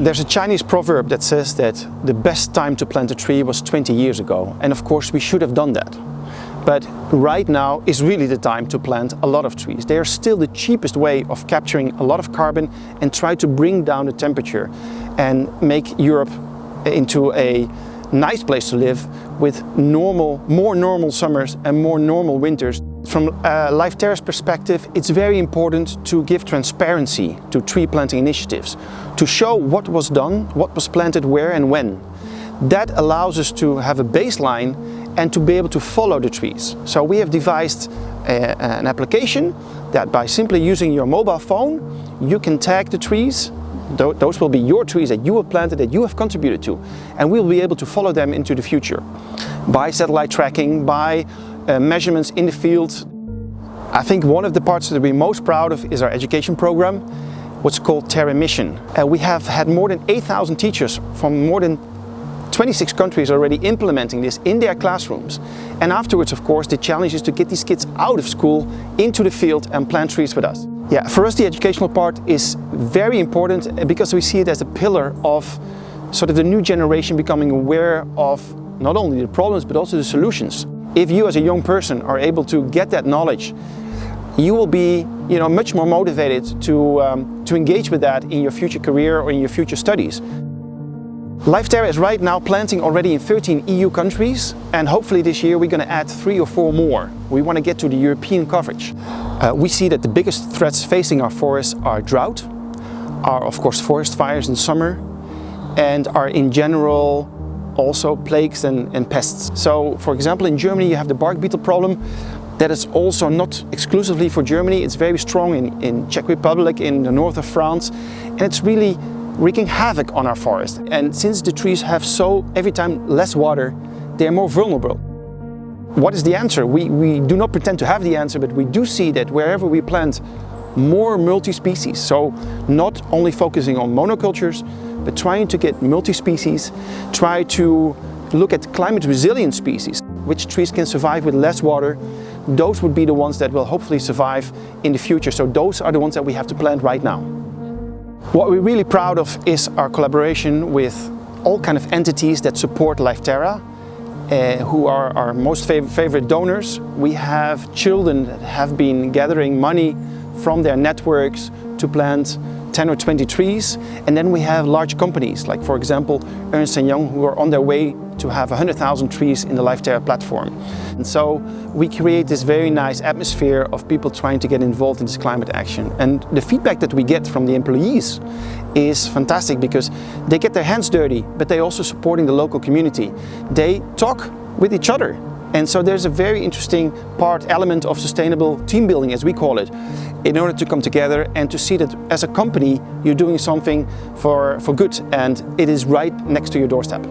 There's a Chinese proverb that says that the best time to plant a tree was 20 years ago. And of course we should have done that. But right now is really the time to plant a lot of trees. They are still the cheapest way of capturing a lot of carbon and try to bring down the temperature and make Europe into a nice place to live with more normal summers and more normal winters. From Life Terra's perspective, it's very important to give transparency to tree planting initiatives, to show what was done, what was planted where and when. That allows us to have a baseline and to be able to follow the trees. So we have devised an application that by simply using your mobile phone, you can tag the trees. Those will be your trees that you have planted, that you have contributed to. And we'll be able to follow them into the future by satellite tracking, by measurements in the field. I think one of the parts that we're most proud of is our education program, what's called Terra Mission. We have had more than 8,000 teachers from more than 26 countries already implementing this in their classrooms. And afterwards, of course, the challenge is to get these kids out of school into the field and plant trees with us. Yeah, for us the educational part is very important because we see it as a pillar of sort of the new generation becoming aware of not only the problems but also the solutions. If you as a young person are able to get that knowledge, you will be much more motivated to engage with that in your future career or in your future studies. Life Terra is right now planting already in 13 EU countries, and hopefully this year we're going to add 3 or 4 more. We want to get to the European coverage. We see that the biggest threats facing our forests are drought, are of course forest fires in summer, and are in general also plagues and pests. So for example in Germany you have the bark beetle problem. That is also not exclusively for Germany, it's very strong in Czech Republic, in the north of France, and it's really wreaking havoc on our forest. And since the trees have every time less water, they're more vulnerable. What is the answer? We do not pretend to have the answer, but we do see that wherever we plant more multi-species, so not only focusing on monocultures, but trying to get multi-species, try to look at climate resilient species, which trees can survive with less water, those would be the ones that will hopefully survive in the future. So those are the ones that we have to plant right now. What we're really proud of is our collaboration with all kind of entities that support Life Terra, who are our most favorite donors. We have children that have been gathering money from their networks to plant 10 or 20 trees, and then we have large companies like, for example, Ernst & Young, who are on their way to have 100,000 trees in the Life Terra platform. And so we create this very nice atmosphere of people trying to get involved in this climate action. And the feedback that we get from the employees is fantastic because they get their hands dirty, but they're also supporting the local community. They talk with each other. And so there's a very interesting element of sustainable team building, as we call it, in order to come together and to see that as a company you're doing something for good and it is right next to your doorstep.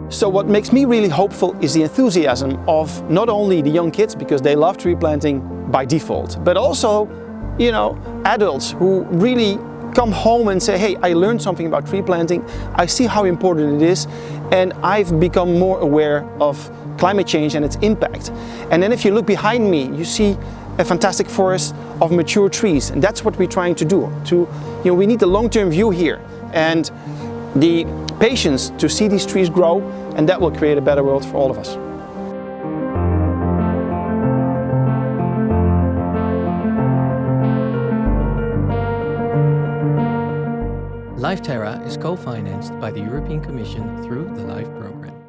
So what makes me really hopeful is the enthusiasm of not only the young kids, because they love tree planting by default, but also, adults who really come home and say, hey, I learned something about tree planting, I see how important it is, and I've become more aware of climate change and its impact. And then if you look behind me, you see a fantastic forest of mature trees, and that's what we're trying to do. We need the long-term view here and the patience to see these trees grow, and that will create a better world for all of us. Life Terra is co-financed by the European Commission through the LIFE program.